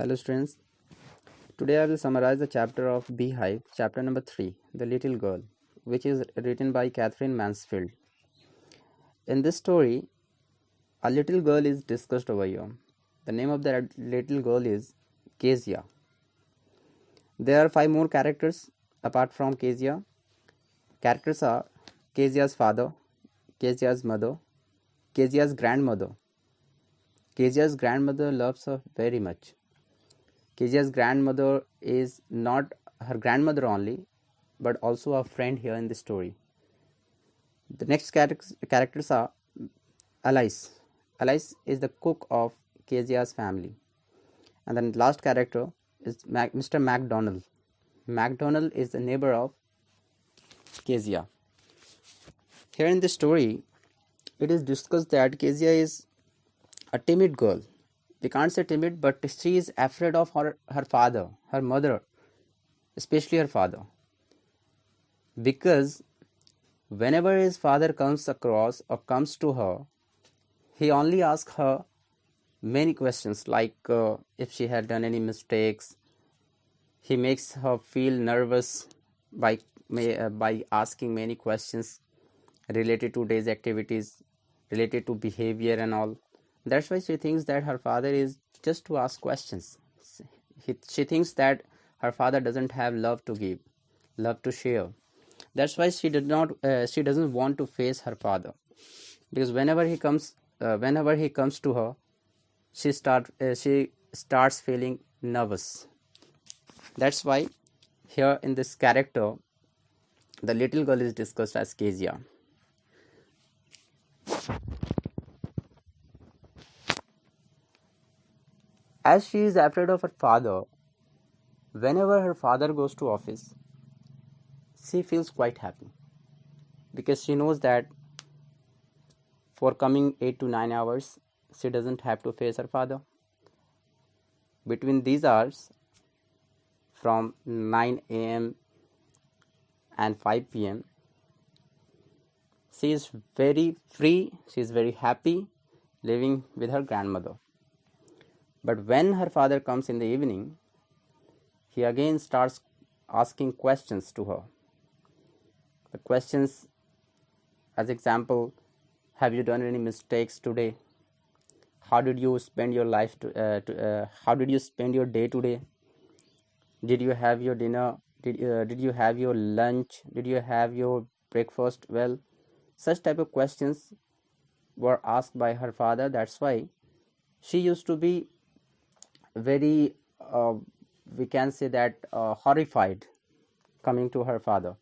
Hello students, today I will summarize the chapter of Beehive, chapter number 3, The Little Girl, which is written by Catherine Mansfield. In this story, a little girl is discussed over here. The name of that little girl is Kezia. There are 5 more characters apart from Kezia. Characters are Kezia's father, Kezia's mother, Kezia's grandmother. Kezia's grandmother loves her very much. Kezia's grandmother is not her grandmother only, but also a friend here in the story. The next characters are Alice. Alice is the cook of Kezia's family. And then last character is Mr. MacDonald. MacDonald is the neighbor of Kezia. Here in the story, it is discussed that Kezia is a timid girl. We can't say timid, but she is afraid of her father, her mother, especially her father. Because whenever his father comes across or comes to her, he only asks her many questions like if she had done any mistakes. He makes her feel nervous by asking many questions related to day's activities, related to behavior and all. That's why she thinks that her father is just to ask questions. She thinks that her father doesn't have love to give, love to share. That's why she doesn't want to face her father, because whenever he comes to her, she starts feeling nervous. That's why here in this character, the little girl is discussed as Kezia. As she is afraid of her father, whenever her father goes to office, she feels quite happy, because she knows that for coming 8 to 9 hours, she doesn't have to face her father. Between these hours, from 9 a.m. and 5 p.m., she is very free, she is very happy living with her grandmother. But when her father comes in the evening, he again starts asking questions to her. The questions, as example, have you done any mistakes today? How did you spend your life? How did you spend your day today? Did you have your dinner? Did you have your lunch? Did you have your breakfast? Well, such type of questions were asked by her father. That's why she used to be very, we can say that, horrified coming to her father.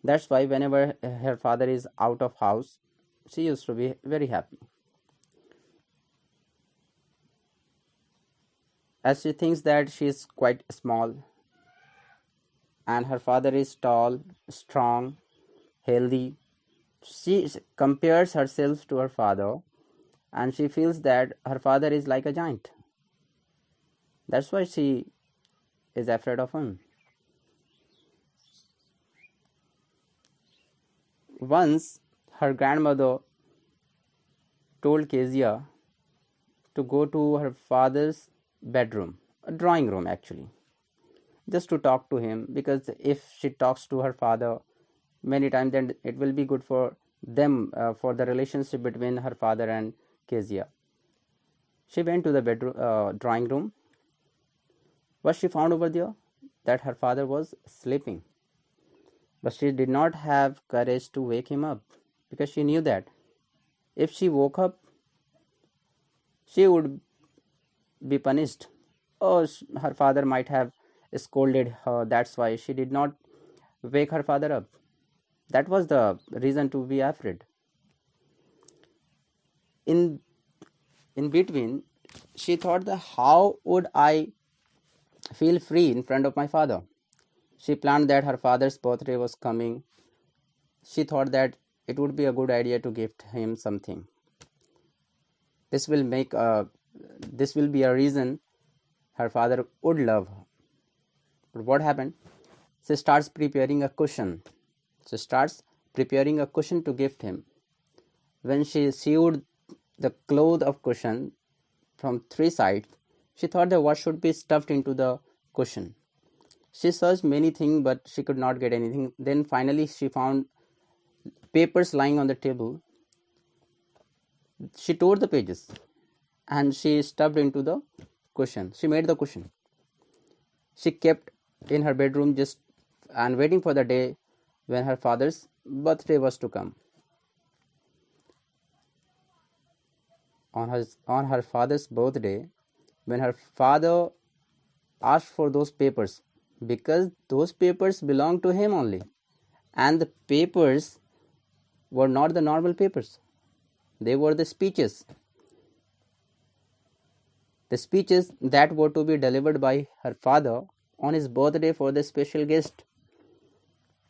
That's why whenever her father is out of house, she used to be very happy, as she thinks that she is quite small and her father is tall, strong, healthy. She compares herself to her father and she feels that her father is like a giant. That's why she is afraid of him. Once her grandmother told Kezia to go to her father's bedroom, a drawing room actually, just to talk to him, because if she talks to her father many times, then it will be good for them, for the relationship between her father and Kezia. She went to the drawing room. What she found over there? That her father was sleeping. But she did not have courage to wake him up, because she knew that if she woke up, she would be punished, or her father might have scolded her. That's why she did not wake her father up. That was the reason to be afraid. In between, she thought that how would I feel free in front of my father? She planned that her father's birthday was coming. She thought that it would be a good idea to gift him something. This will be a reason her father would love her. But what happened? She starts preparing a cushion. She starts preparing a cushion to gift him. When she sewed the cloth of cushion from 3 sides, She thought that what should be stuffed into the cushion. She searched many things, but she could not get anything. Then finally she found papers lying on the table. She tore the pages and she stuffed into the cushion. She made the cushion. She kept in her bedroom just and waiting for the day when her father's birthday was to come. On her father's birthday, when her father asked for those papers, because those papers belonged to him only, and the papers were not the normal papers, they were the speeches that were to be delivered by her father on his birthday for the special guest.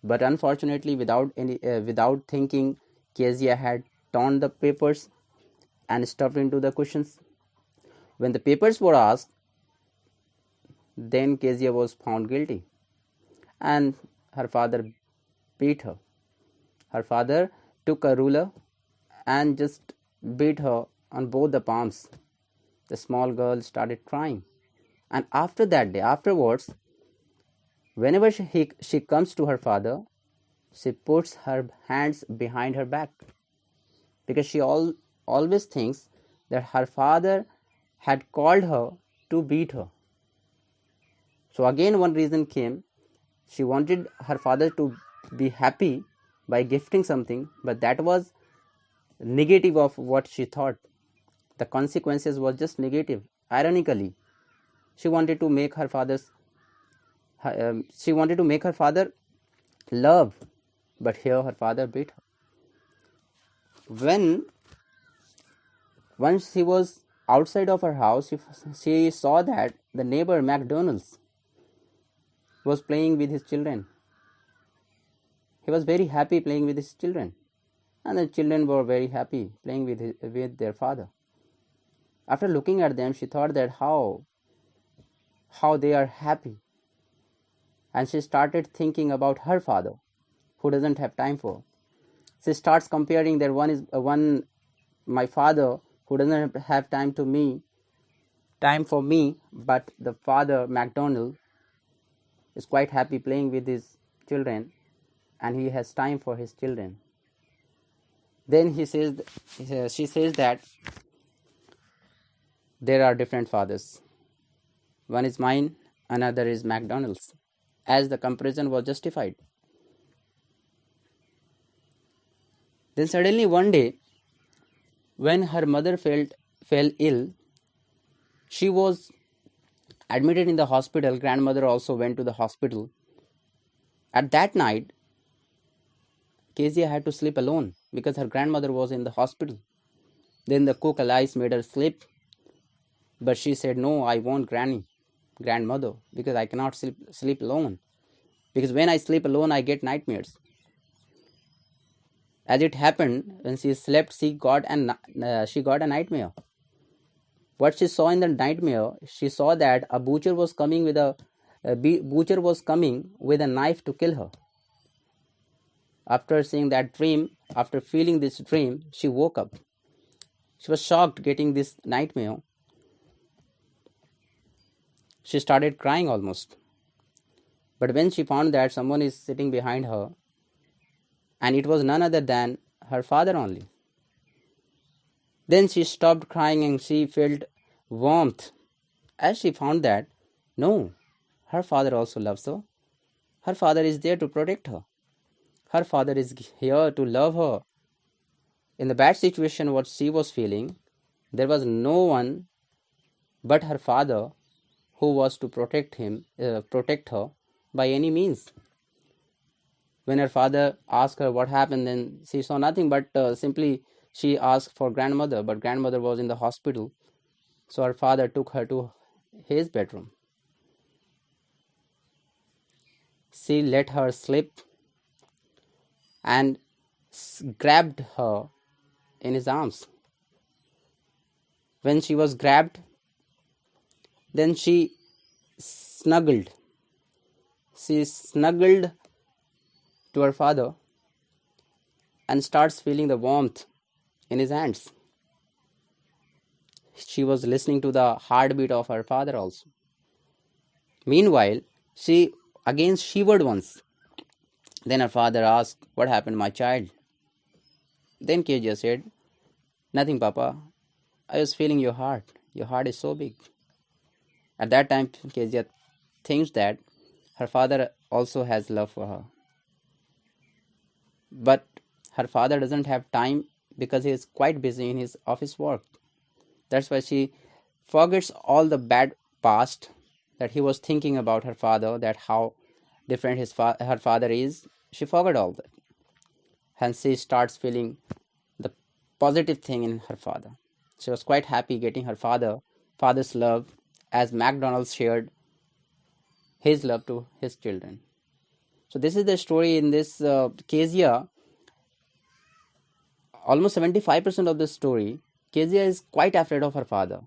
But unfortunately, without thinking, Kezia had torn the papers and stuffed into the cushions. When the papers were asked, then Kezia was found guilty, and her father beat her. Her father took a ruler and just beat her on both the palms. The small girl started crying, and after that day, afterwards, whenever she comes to her father, she puts her hands behind her back, because she always thinks that her father had called her to beat her. So again one reason came. She wanted her father to be happy by gifting something, but that was negative of what she thought. The consequences was just negative. Ironically, she wanted to make her father love, but here her father beat her. Once she was outside of her house, she saw that the neighbor McDonald's was playing with his children. He was very happy playing with his children, and the children were very happy playing with their father. After looking at them, she thought that how they are happy, and she started thinking about her father, who doesn't have time for her. She starts comparing that my father who doesn't have time for me, but the father McDonald is quite happy playing with his children, and he has time for his children. Then she says that there are different fathers. One is mine, another is McDonald's, as the comparison was justified. Then suddenly one day, when her mother fell ill, she was admitted in the hospital. Grandmother also went to the hospital. At that night, Kezia had to sleep alone because her grandmother was in the hospital. Then the cook Alice made her sleep, but she said, "No, I want grandmother, because I cannot sleep alone. Because when I sleep alone, I get nightmares." As it happened, when she slept, she got a nightmare. What she saw in the nightmare, she saw that a butcher was coming with a knife to kill her. After seeing that dream, after feeling this dream, she woke up. She was shocked getting this nightmare. She started crying almost. But when she found that someone is sitting behind her, and it was none other than her father only, then she stopped crying and she felt warmth, as she found that, no, her father also loves her. Her father is there to protect her. Her father is here to love her. In the bad situation what she was feeling, there was no one but her father who was to protect her by any means. When her father asked her what happened, then she saw nothing, but simply she asked for grandmother, but grandmother was in the hospital. So her father took her to his bedroom. She let her sleep and grabbed her in his arms. When she was grabbed, then she snuggled. She snuggled to her father and starts feeling the warmth in his hands. she was listening to the heartbeat of her father also. Meanwhile, she again shivered once. Then her father asked, "What happened, my child?" Then Kezia said, "Nothing, Papa. I was feeling your heart. Your heart is so big." At that time, Kezia thinks that her father also has love for her. But her father doesn't have time because he is quite busy in his office work. That's why she forgets all the bad past that he was thinking about her father, that how different her father is. She forgot all that. Hence, she starts feeling the positive thing in her father. She was quite happy getting her father's love, as McDonald's shared his love to his children. So this is the story in this Kezia. Almost 75% of the story, Kezia is quite afraid of her father.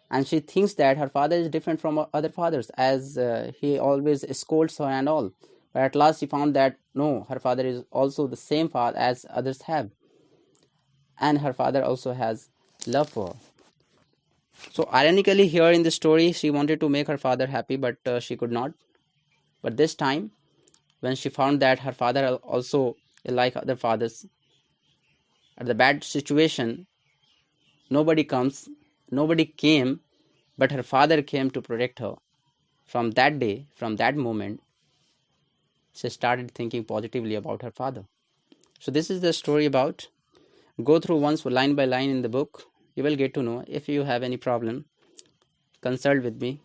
And she thinks that her father is different from other fathers, as he always scolds her and all. But at last she found that no, her father is also the same father as others have. And her father also has love for her. So ironically, here in the story, she wanted to make her father happy, but she could not. But this time, when she found that her father also is like other fathers, at the bad situation, nobody came, but her father came to protect her. From that day, from that moment, she started thinking positively about her father. So this is the story about. Go through once line by line in the book. You will get to know. If you have any problem, consult with me.